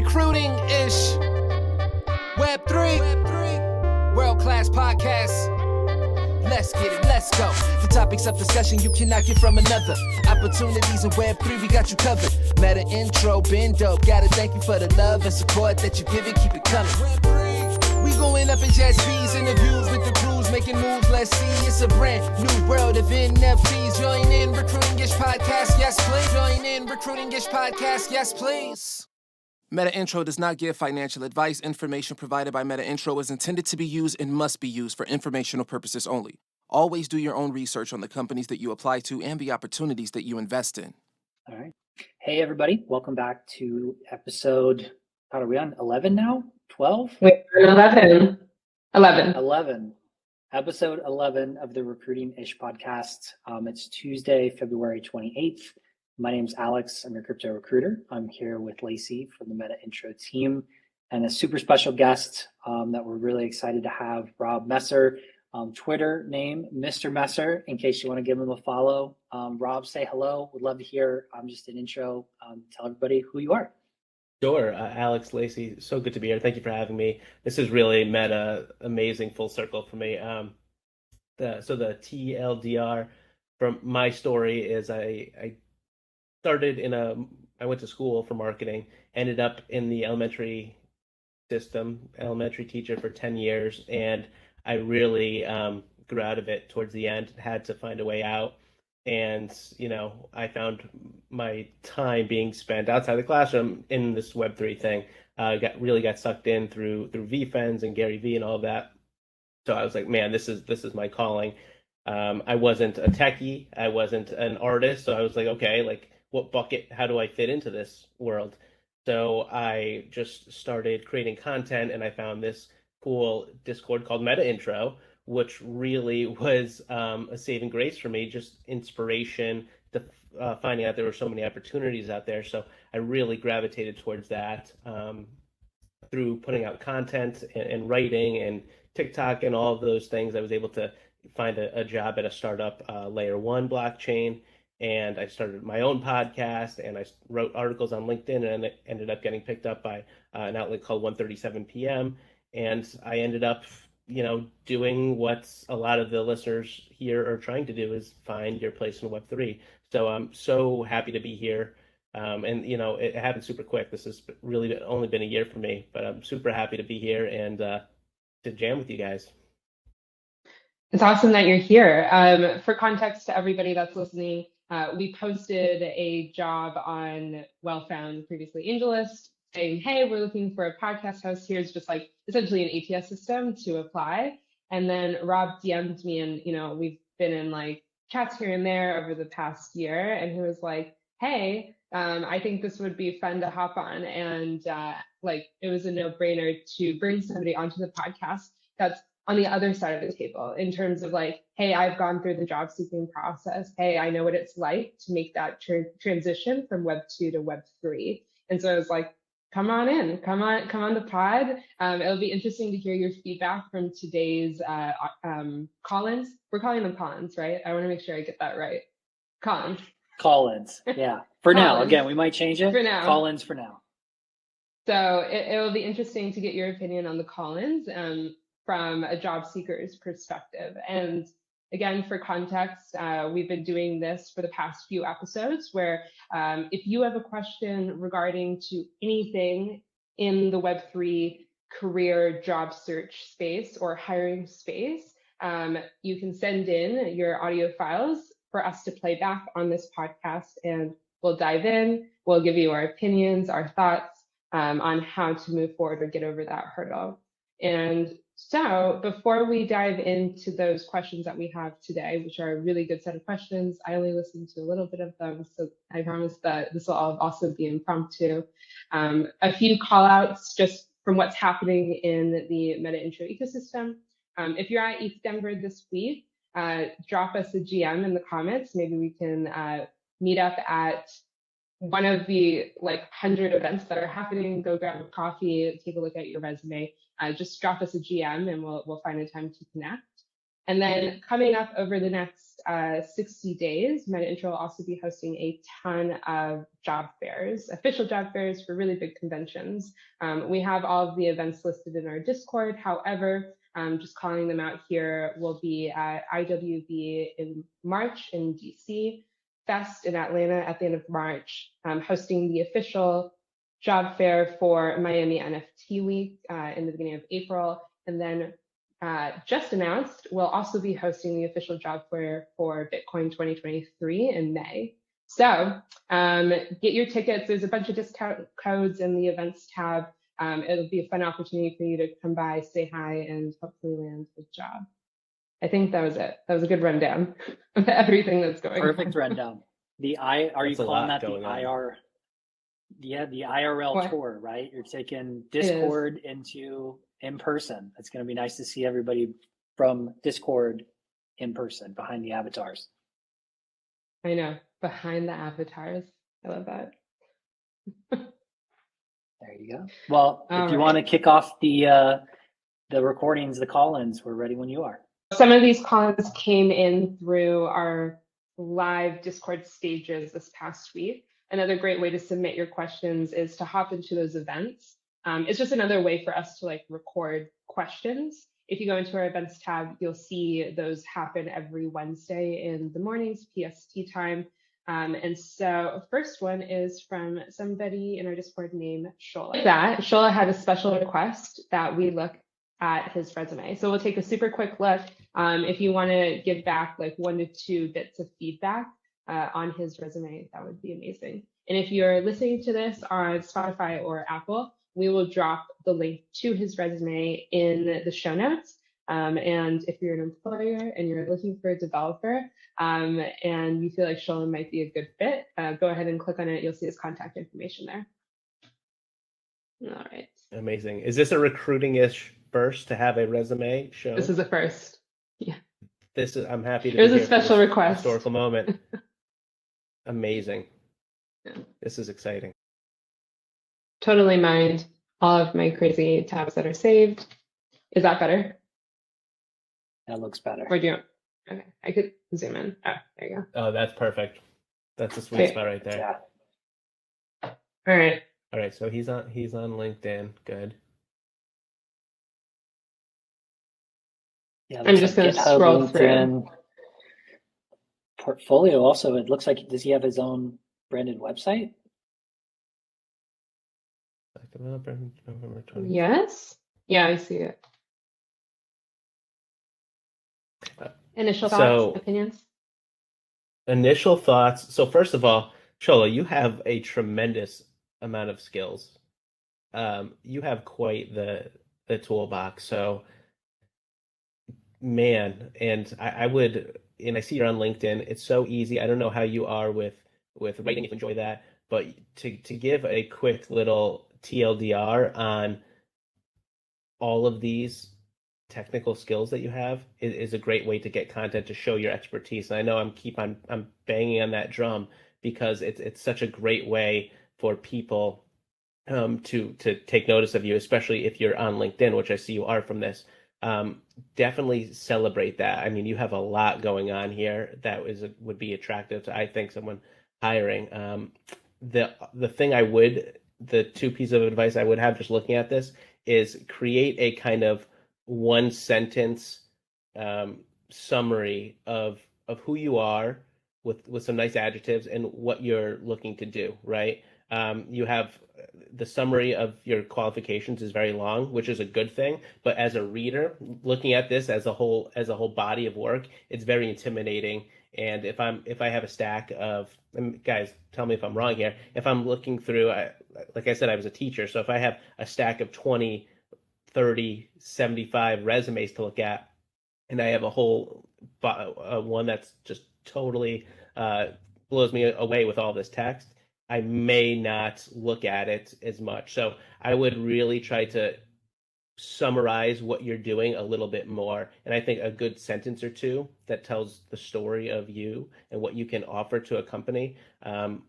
recruiting-ish. Web3, world-class podcast. Let's get it, let's go. The topics of discussion you cannot get from another. Opportunities in Web3, we got you covered. Metaintro, been dope. Gotta thank you for the love and support that you give it, keep it coming. We going up in jet speeds, interviews with the crews, making moves, let's see. It's a brand new world of NFTs. Join in Recruiting-ish podcast, yes please. Join in Recruiting-ish podcast, yes please. Metaintro does not give financial advice. Information provided by Metaintro is intended to be used and must be used for informational purposes only. Always do your own research on the companies that you apply to and the opportunities that you invest in. All right. Hey, everybody. Welcome back to episode, how are we on? 11 now? 12? Wait, 11. 11. Episode 11 of the Recruiting-ish podcast. It's Tuesday, February 28th. My name's Alex. I'm your crypto recruiter. I'm here with Lacey from the Metaintro team and a super special guest that we're really excited to have, Rob Messer. Twitter name, Mr. Messer, in case you want to give him a follow. Rob, say hello. Would love to hear just an intro. Tell everybody who you are. Sure. Alex, Lacey, so good to be here. Thank you for having me. This is really meta, amazing full circle for me. The TLDR from my story is I went to school for marketing, ended up in the elementary teacher for 10 years, and I really grew out of it towards the end, had to find a way out. And, I found my time being spent outside the classroom in this Web3 thing, got sucked in through VFriends and Gary V and all of that. So I was like, man, this is my calling. I wasn't a techie, I wasn't an artist. So I was like, okay, like, what bucket, how do I fit into this world? So I just started creating content, and I found this cool Discord called Metaintro, which really was a saving grace for me, just inspiration to finding out there were so many opportunities out there. So I really gravitated towards that through putting out content and writing and TikTok and all of those things. I was able to find a job at a startup layer 1 blockchain. And I started my own podcast, and I wrote articles on LinkedIn, and it ended up getting picked up by an outlet called 1:37 p.m. And I ended up, doing what a lot of the listeners here are trying to do, is find your place in Web3. So I'm so happy to be here. And, it happened super quick. This has really only been a year for me, but I'm super happy to be here and to jam with you guys. It's awesome that you're here. For context to everybody that's listening, we posted a job on Well-Found, previously AngelList, saying, hey, we're looking for a podcast host. Here's just like essentially an ATS system to apply. And then Rob DM'd me, and we've been in like chats here and there over the past year, and he was like, hey, I think this would be fun to hop on. And it was a no-brainer to bring somebody onto the podcast that's on the other side of the table, in terms of like, hey, I've gone through the job seeking process. Hey, I know what it's like to make that transition from Web 2 to Web 3. And so I was like, come on in, come on the pod. It'll be interesting to hear your feedback from today's call-ins. We're calling them call-ins, right? I want to make sure I get that right. Call-ins. Call-ins, yeah. For now, again, we might change it. For now. Call-ins for now. So it will be interesting to get your opinion on the call-ins from a job seeker's perspective. And again, for context, we've been doing this for the past few episodes, where if you have a question regarding to anything in the Web3 career job search space or hiring space, you can send in your audio files for us to play back on this podcast, and we'll dive in. We'll give you our opinions, our thoughts on how to move forward or get over that hurdle. And so before we dive into those questions that we have today, which are a really good set of questions, I only listened to a little bit of them, so I promise that this will also be impromptu. A few call outs just from what's happening in the Metaintro ecosystem. If you're at East Denver this week, drop us a GM in the comments. Maybe we can meet up at one of the 100 events that are happening. Go grab a coffee, take a look at your resume. Just drop us a GM, and we'll find a time to connect. And then coming up over the next 60 days, Metaintro will also be hosting a ton of job fairs, official job fairs for really big conventions. We have all of the events listed in our Discord. However, just calling them out here, will be at IWB in March in DC, Fest in Atlanta at the end of March, hosting the official job fair for Miami NFT Week in the beginning of April, and then just announced, we'll also be hosting the official job fair for Bitcoin 2023 in May. So get your tickets. There's a bunch of discount codes in the events tab. It'll be a fun opportunity for you to come by, say hi, and hopefully land a job. I think that was it. That was a good rundown of everything that's going on. Perfect rundown. Are you calling that the IR? Yeah, the IRL tour, right? You're taking Discord into in person. It's going to be nice to see everybody from Discord in person behind the avatars. I know, behind the avatars. I love that. There you go. Well, if you want to kick off the recordings, the call-ins, we're ready when you are. Some of these call-ins came in through our live Discord stages this past week. Another great way to submit your questions is to hop into those events. It's just another way for us to record questions. If you go into our events tab, you'll see those happen every Wednesday in the mornings, PST time. And so first one is from somebody in our Discord named Shola. Shola had a special request that we look at his resume. So we'll take a super quick look. If you want to give back 1 to 2 bits of feedback on his resume, that would be amazing. And if you're listening to this on Spotify or Apple, we will drop the link to his resume in the show notes. And if you're an employer and you're looking for a developer and you feel like Shola might be a good fit, go ahead and click on it. You'll see his contact information there. All right. Amazing. Is this a recruiting-ish first to have a resume show? This is a first. Yeah. I'm happy to. It was a special request. Historical moment. Amazing. Yeah. This is exciting. Totally mind all of my crazy tabs that are saved. Is that better? That looks better. Or do you? Okay, I could zoom in. Oh, there you go. Oh, that's perfect. That's a sweet spot right there. Yeah. All right. All right. So he's on LinkedIn. Good. Yeah. I'm just going to scroll through. Portfolio also, it looks like, does he have his own branded website? November 20. Yes. Yeah, I see it. Initial thoughts, opinions? Initial thoughts. So first of all, Shola, you have a tremendous amount of skills. You have quite the toolbox. So, man, and I would, and I see you're on LinkedIn. It's so easy. I don't know how you are with writing, if you enjoy that, but to give a quick little TLDR on all of these technical skills that you have is a great way to get content to show your expertise. And I know I'm banging on that drum because it's such a great way for people to take notice of you, especially if you're on LinkedIn, which I see you are from this. Definitely celebrate that. I mean, you have a lot going on here that would be attractive to, I think, someone hiring. The 2 pieces of advice I would have just looking at this is create a kind of 1-sentence summary of who you are with some nice adjectives and what you're looking to do, right? You have the summary of your qualifications is very long, which is a good thing. But as a reader, looking at this as a whole body of work, it's very intimidating. And if I have a stack of, guys, tell me if I'm wrong here. If I'm looking through, like I said, I was a teacher. So if I have a stack of 20, 30, 75 resumes to look at, and I have a whole one that's just totally blows me away with all this text, I may not look at it as much. So I would really try to summarize what you're doing a little bit more. And I think a good sentence or two that tells the story of you and what you can offer to a company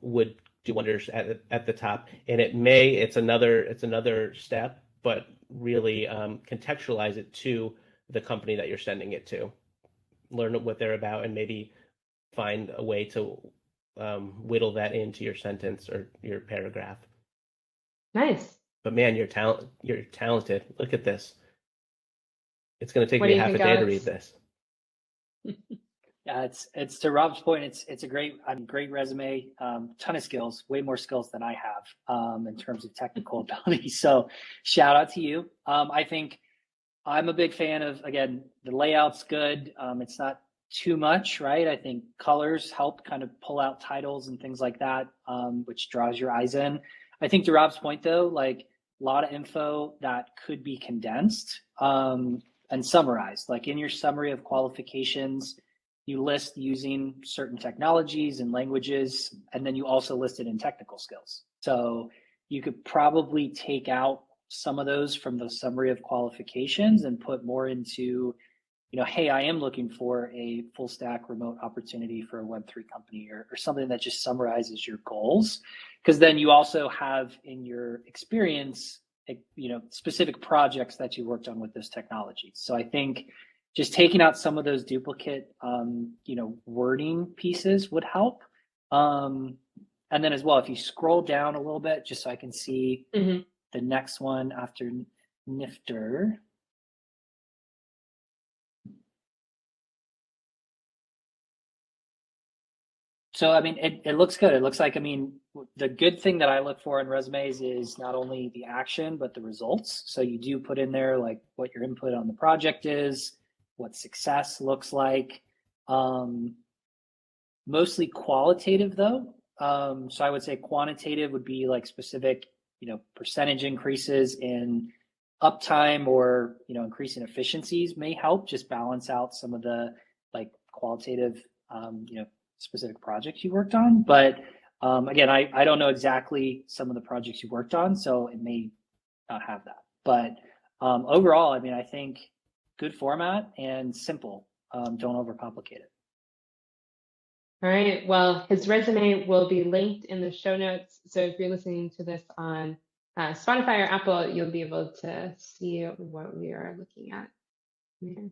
would do wonders at the top. And it's another step, but really contextualize it to the company that you're sending it to. learn what they're about, and maybe find a way to whittle that into your sentence or your paragraph. Nice. But man, you're talented. Look at this. It's going to take What me do you half a think, day to Alex? read this. Yeah, it's to Rob's point. It's a great resume. Ton of skills, way more skills than I have in terms of technical ability. So shout out to you. I think I'm a big fan of, again, the layout's good. It's not too much, right? I think colors help kind of pull out titles and things like that, which draws your eyes in. I think to Rob's point though, like a lot of info that could be condensed and summarized. Like in your summary of qualifications, you list using certain technologies and languages, and then you also list it in technical skills. So you could probably take out some of those from the summary of qualifications and put more into, hey, I am looking for a full stack remote opportunity for a Web3 company, or something that just summarizes your goals. Because then you also have in your experience, specific projects that you worked on with this technology. So I think just taking out some of those duplicate, wording pieces would help. And then as well, if you scroll down a little bit, just so I can see the next one after Nifter. So, I mean, it looks good. It looks like, the good thing that I look for in resumes is not only the action, but the results. So you do put in there like what your input on the project is, what success looks like. Mostly qualitative though. So I would say quantitative would be like specific, percentage increases in uptime or, increasing efficiencies may help just balance out some of the like qualitative, specific projects you worked on. But again, I don't know exactly some of the projects you worked on, so it may not have that. But overall, I think good format and simple. Don't overcomplicate it. All right. Well, his resume will be linked in the show notes. So if you're listening to this on Spotify or Apple, you'll be able to see what we are looking at here.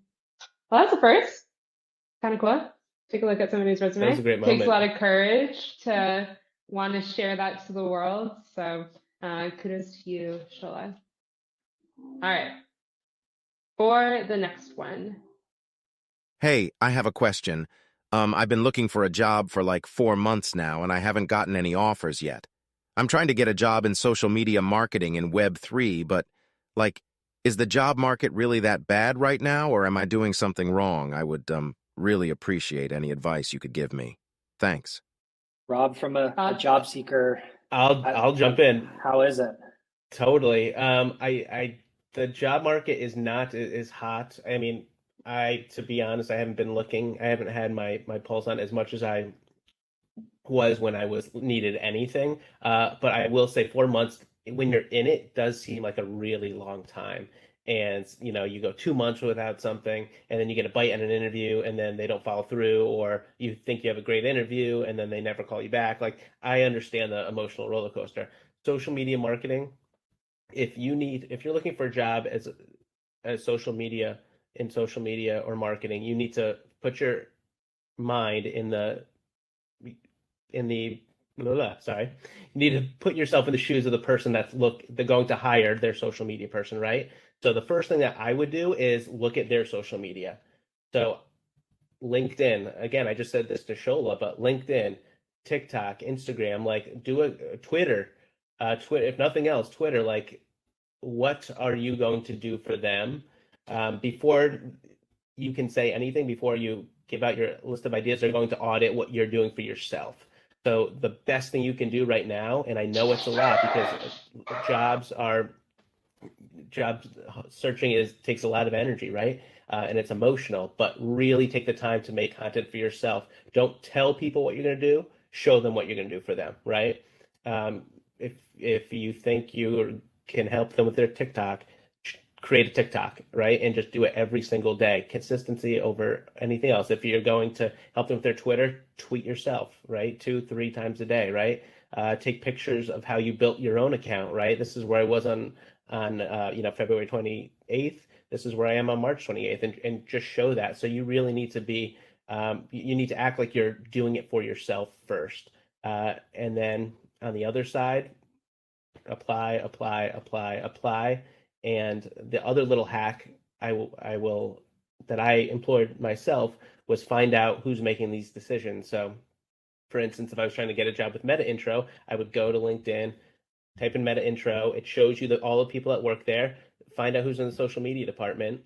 Well, that's the first. Kind of cool. Take a look at somebody's resume. That was a great moment. Takes a lot of courage to want to share that to the world. So kudos to you, Shola. All right. For the next one. Hey, I have a question. I've been looking for a job for like 4 months now, and I haven't gotten any offers yet. I'm trying to get a job in social media marketing in Web3, but, is the job market really that bad right now, or am I doing something wrong? I would really appreciate any advice you could give me. Thanks. Rob, from a job seeker, I'll jump in. How is it? Totally. The job market is not as hot. To be honest, I haven't been looking. I haven't had my pulse on as much as I was when I needed anything. But I will say 4 months, when you're in it, does seem like a really long time. And, you go 2 months without something, and then you get a bite at an interview, and then they don't follow through, or you think you have a great interview, and then they never call you back. I understand the emotional roller coaster. Social media marketing, if you're looking for a job as social media or marketing, you need to put your mind you need to put yourself in the shoes of the person they're going to hire, their social media person, right? So the first thing that I would do is look at their social media. So LinkedIn, again, I just said this to Shola, but LinkedIn, TikTok, Instagram, do a Twitter, if nothing else, Twitter, what are you going to do for them? Before you can say anything, before you give out your list of ideas, they're going to audit what you're doing for yourself. So the best thing you can do right now, and I know it's a lot because job searching takes a lot of energy, right? And it's emotional, but really take the time to make content for yourself. Don't tell people what you're going to do, show them what you're going to do for them, right? If you think you can help them with their TikTok, create a TikTok, right? And just do it every single day. Consistency over anything else. If you're going to help them with their Twitter, tweet yourself, right? 2-3 times a day, right? take pictures of how you built your own account, right? This is where I was on February 28th. This is where I am on March 28th, and just show that. So you really need to be, you need to act like you're doing it for yourself first. And then on the other side, apply. And the other little hack that I employed myself was find out who's making these decisions. So for instance, if I was trying to get a job with Metaintro, I would go to LinkedIn, type in Metaintro. It shows you all the people that work there. Find out who's in the social media department.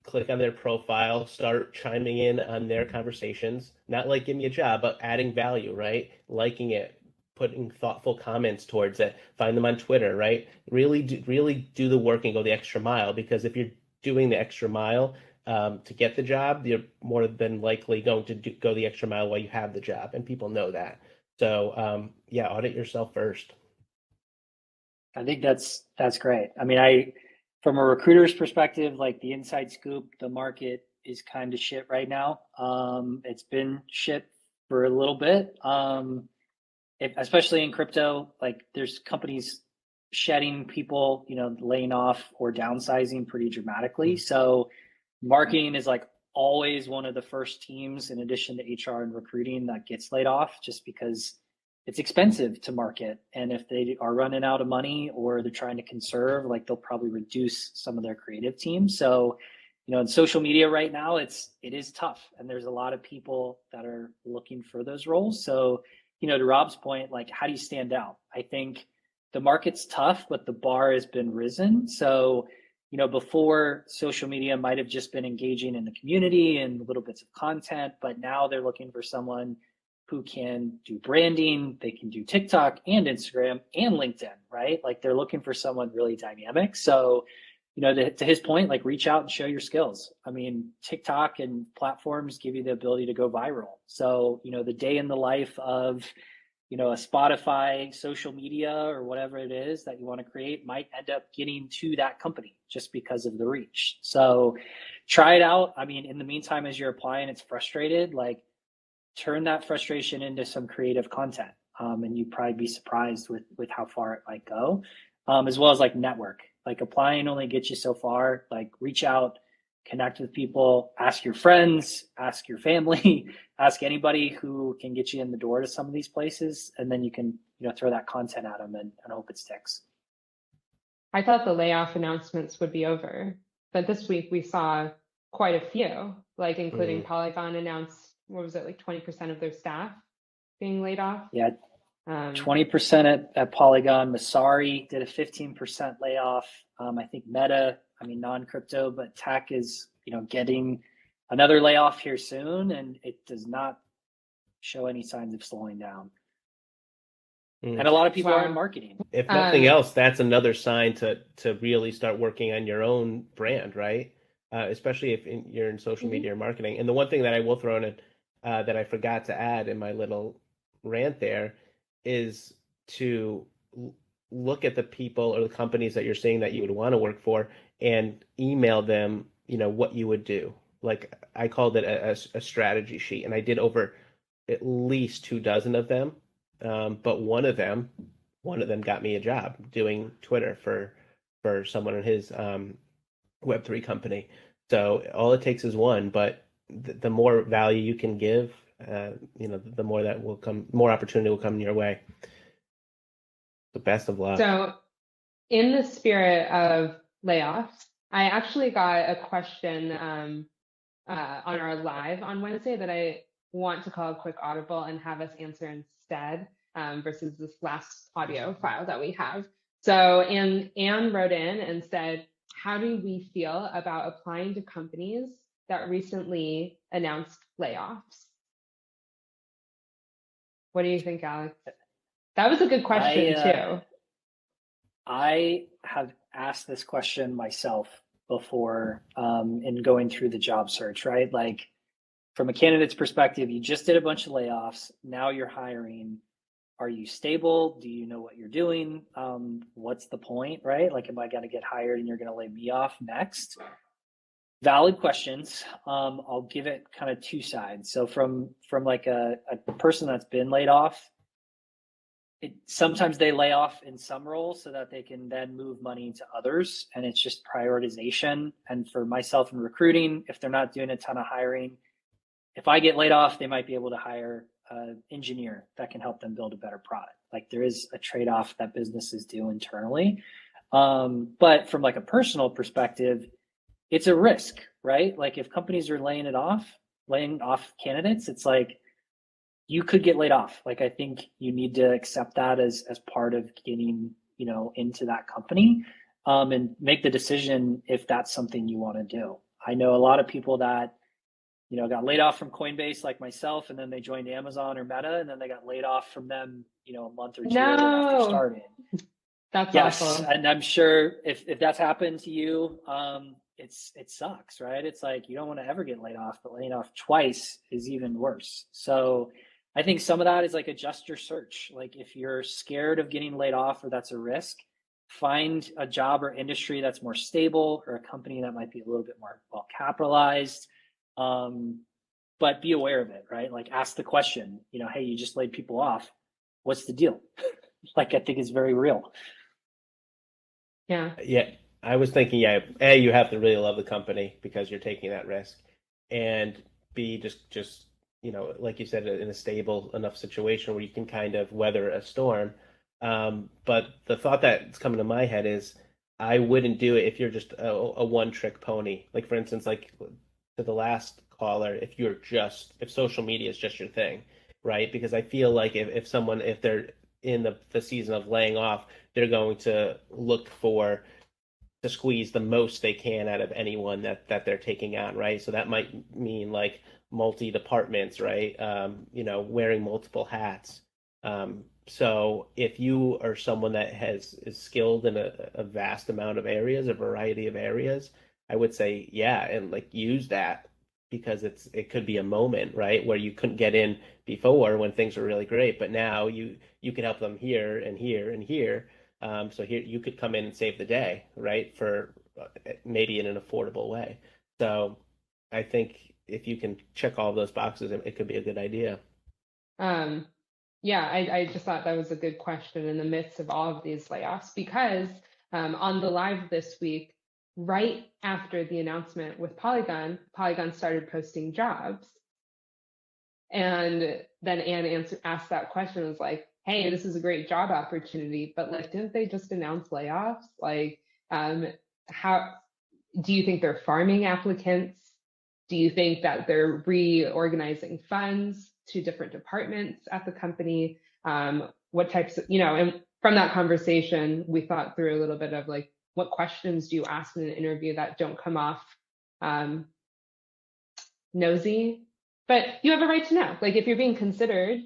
Click on their profile. Start chiming in on their conversations. Not like give me a job, but adding value, right? Liking it, putting thoughtful comments towards it. Find them on Twitter, right? Really do the work and go the extra mile. Because if you're doing the extra mile to get the job, you're more than likely going to go the extra mile while you have the job, and people know that. So audit yourself first. I think that's great. I mean, from a recruiter's perspective, like the inside scoop, the market is kind of shit right now. It's been shit for a little bit, especially in crypto. Like there's companies shedding people, laying off or downsizing pretty dramatically. So marketing is like always one of the first teams, in addition to HR and recruiting, that gets laid off, just because it's expensive to market. And if they are running out of money or they're trying to conserve, like they'll probably reduce some of their creative teams. So, in social media right now, it is tough. And there's a lot of people that are looking for those roles. So, to Rob's point, like, how do you stand out? I think the market's tough, but the bar has been risen. So, before, social media might have just been engaging in the community and little bits of content, but now they're looking for someone who can do branding. They can do TikTok and Instagram and LinkedIn, right? Like they're looking for someone really dynamic. So, to his point, like reach out and show your skills. I mean, TikTok and platforms give you the ability to go viral. So, the day in the life of, a Spotify social media or whatever it is that you want to create might end up getting to that company just because of the reach. So try it out. I mean, in the meantime, as you're applying, it's frustrated, like turn that frustration into some creative content. And you'd probably be surprised with how far it might go, as well as like network. Like applying only gets you so far. Like reach out, connect with people, ask your friends, ask your family, ask anybody who can get you in the door to some of these places, and then you can throw that content at them and hope it sticks. I thought the layoff announcements would be over, but this week we saw quite a few, like including Polygon announced, what was it, like 20% of their staff being laid off? Yeah, 20% at Polygon. Masari did a 15% layoff. I think Meta, non-crypto, but tech is, getting another layoff here soon, and it does not show any signs of slowing down. And a lot of people are in marketing. If nothing else, that's another sign to really start working on your own brand, right? Especially if you're in social media or marketing. And the one thing that I will throw in that I forgot to add in my little rant there is to look at the people or the companies that you're seeing that you would want to work for and email them, what you would do. Like I called it a strategy sheet, and I did over at least 24 of them. But one of them got me a job doing Twitter for someone in his Web3 company. So all it takes is one, but the more value you can give, the more that will come, more opportunity will come your way. The best of luck. So in the spirit of layoffs, I actually got a question on our live on Wednesday that I want to call a quick audible and have us answer instead versus this last audio file that we have. So Anne wrote in and said, how do we feel about applying to companies that recently announced layoffs? What do you think, Alex? That was a good question too. I have asked this question myself before in going through the job search, right? Like from a candidate's perspective, you just did a bunch of layoffs. Now you're hiring. Are you stable? Do you know what you're doing? What's the point, right? Like, am I going to get hired and you're going to lay me off next? Valid questions. I'll give it kind of two sides. So from like a person that's been laid off, sometimes they lay off in some roles so that they can then move money to others, and it's just prioritization. And for myself in recruiting, if they're not doing a ton of hiring, if I get laid off, they might be able to hire an engineer that can help them build a better product. Like there is a trade-off that businesses do internally. But from like a personal perspective, it's a risk, right? Like if companies are laying off candidates, it's like you could get laid off. Like I think you need to accept that as part of getting, into that company, and make the decision if that's something you want to do. I know a lot of people that, got laid off from Coinbase like myself, and then they joined Amazon or Meta, and then they got laid off from them, a month or two after starting. That's awful. awful. And I'm sure if that's happened to you, it sucks, right? It's like you don't want to ever get laid off, but laying off twice is even worse. So I think some of that is like adjust your search. Like if you're scared of getting laid off or that's a risk, find a job or industry that's more stable, or a company that might be a little bit more well capitalized. But be aware of it, right? Like ask the question, hey, you just laid people off. What's the deal? Like I think it's very real. Yeah. Yeah. I was thinking, A, you have to really love the company because you're taking that risk. And B, just like you said, in a stable enough situation where you can kind of weather a storm. But the thought that's coming to my head is I wouldn't do it if you're just a one-trick pony. Like for instance, like to the last caller, if social media is just your thing, right? Because I feel like if they're in the season of laying off, they're going to look to squeeze the most they can out of anyone that they're taking on, right? So that might mean like multi-departments, right? Wearing multiple hats. So if you are someone that is skilled in a vast amount of areas, a variety of areas, I would say, yeah, and like use that, because it could be a moment, right, where you couldn't get in before when things were really great, but now you can help them here and here and here. So here you could come in and save the day, right, for maybe in an affordable way. So I think if you can check all of those boxes, it could be a good idea. Yeah, I just thought that was a good question in the midst of all of these layoffs, because on the live this week, right after the announcement with Polygon started posting jobs. And then Anne asked that question, was like, hey, this is a great job opportunity, but like, didn't they just announce layoffs? Like, how do you think they're farming applicants? Do you think that they're reorganizing funds to different departments at the company? What types of, and from that conversation, we thought through a little bit of like, what questions do you ask in an interview that don't come off nosy? But you have a right to know. Like if you're being considered,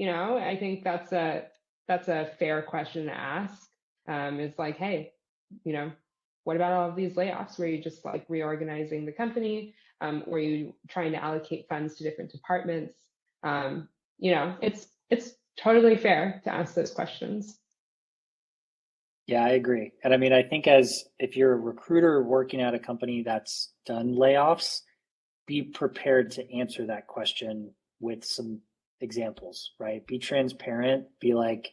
I think that's a fair question to ask. It's like, hey, what about all of these layoffs? Were you just like reorganizing the company? Were you trying to allocate funds to different departments? It's totally fair to ask those questions. Yeah, I agree. And I mean, I think if you're a recruiter working at a company that's done layoffs, be prepared to answer that question with some examples, right? Be transparent, be like,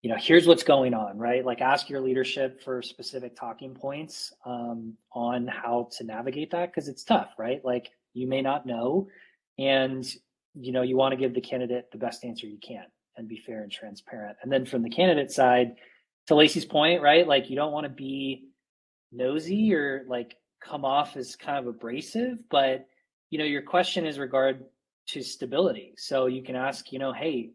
here's what's going on, right? Like ask your leadership for specific talking points on how to navigate that, because it's tough, right? Like you may not know, and you want to give the candidate the best answer you can and be fair and transparent. And then from the candidate side, to Lacey's point, right? Like you don't want to be nosy or like come off as kind of abrasive, but your question is regard to stability. So you can ask, hey,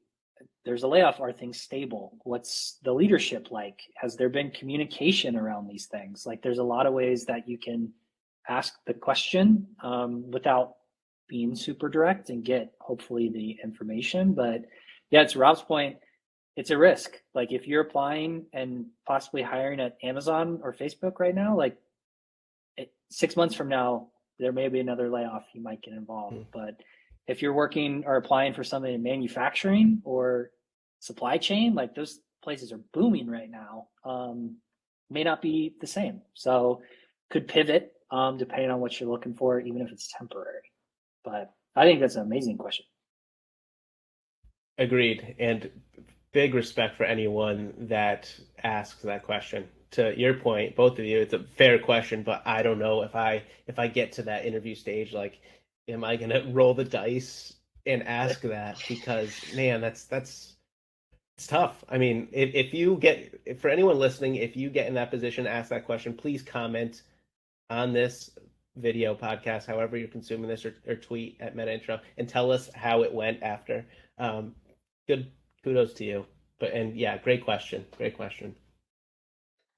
there's a layoff. Are things stable? What's the leadership like? Has there been communication around these things? Like there's a lot of ways that you can ask the question without being super direct and get hopefully the information. But yeah, to Rob's point, it's a risk. Like if you're applying and possibly hiring at Amazon or Facebook right now, like 6 months from now, there may be another layoff. You might get involved. But if you're working or applying for something in manufacturing or supply chain, like those places are booming right now, may not be the same. So could pivot depending on what you're looking for, even if it's temporary. But I think that's an amazing question. Agreed. And big respect for anyone that asks that question. To your point, both of you, it's a fair question, but I don't know if I get to that interview stage, like, am I gonna roll the dice and ask that? Because man, that's it's tough. I mean, if you get, for anyone listening, if you get in that position, ask that question, please comment on this video podcast, however you're consuming this, or tweet at Metaintro and tell us how it went after. Good kudos to you. And yeah, great question. Great question.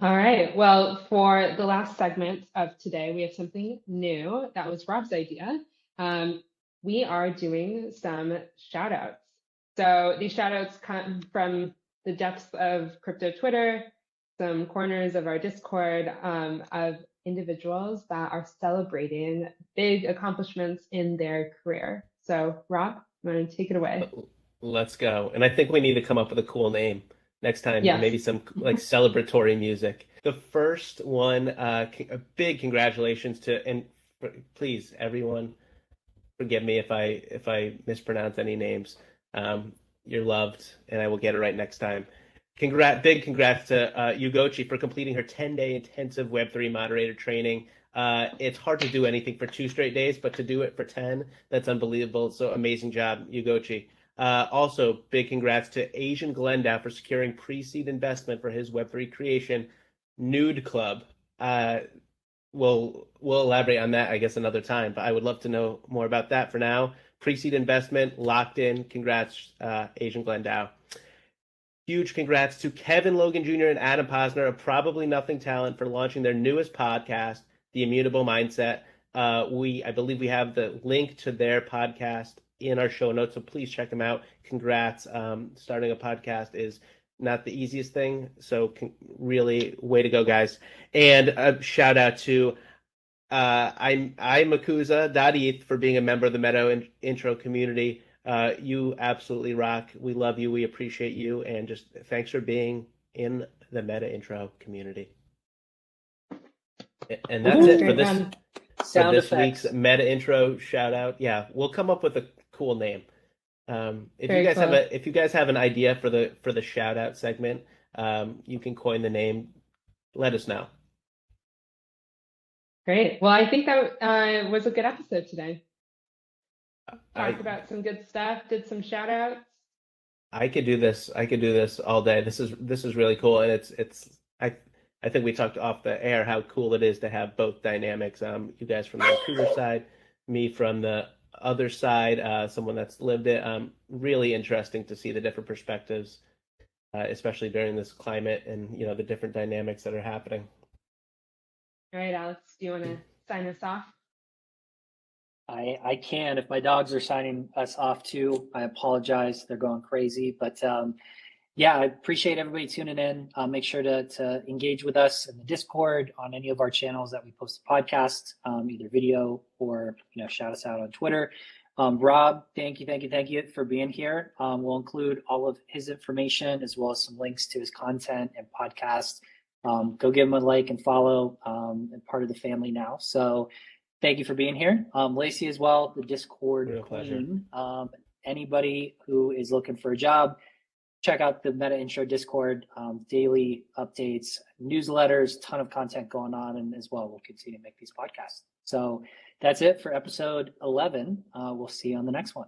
All right. Well, for the last segment of today, we have something new. That was Rob's idea. We are doing some shout outs. So these shout outs come from the depths of crypto Twitter, some corners of our Discord, of individuals that are celebrating big accomplishments in their career. So Rob, you want to take it away? Let's go. And I think we need to come up with a cool name next time. Yes. Maybe some like celebratory music. The first one, a big congratulations to, and please, everyone, forgive me if I mispronounce any names. You're loved, and I will get it right next time. Big congrats to Ugochi for completing her 10-day intensive Web3 moderator training. It's hard to do anything for 2 straight days, but to do it for 10, that's unbelievable. So amazing job, Ugochi. Also, big congrats to Asian Glendow for securing pre-seed investment for his Web3 creation, Nude Club. We'll elaborate on that, I guess, another time, but I would love to know more about that. For now, pre-seed investment locked in. Congrats, Asian Glendow. Huge congrats to Kevin Logan Jr. and Adam Posner of Probably Nothing Talent for launching their newest podcast, The Immutable Mindset. I believe we have the link to their podcast in our show notes, so please check them out. Congrats. Starting a podcast is not the easiest thing, so really way to go, guys. And a shout out to Makuza.eth for being a member of the Metaintro community. You absolutely rock. We love you. We appreciate you. And just thanks for being in the Metaintro community. And that's it for this week's Metaintro shout out. Yeah, we'll come up with a cool name. If you guys have an idea for the shout out segment, you can coin the name. Let us know. Great. Well, I think that was a good episode today. Talked about some good stuff, did some shout outs. I could do this all day. This is really cool, and I think we talked off the air how cool it is to have both dynamics. You guys from the recruiter side, me from the other side, someone that's lived it. Really interesting to see the different perspectives, especially during this climate and the different dynamics that are happening. All right, Alex, do you want to sign us off? I can. If my dogs are signing us off too, I apologize. They're going crazy. But yeah, I appreciate everybody tuning in. Make sure to engage with us in the Discord, on any of our channels that we post a podcast, either video or shout us out on Twitter. Rob, thank you for being here. We'll include all of his information as well as some links to his content and podcast. Go give him a like and follow, and part of the family now. So thank you for being here. Lacey as well, the Discord queen. Anybody who is looking for a job, check out the Metaintro Discord. Daily updates, newsletters, ton of content going on, and as well, we'll continue to make these podcasts. So that's it for episode 11. We'll see you on the next one.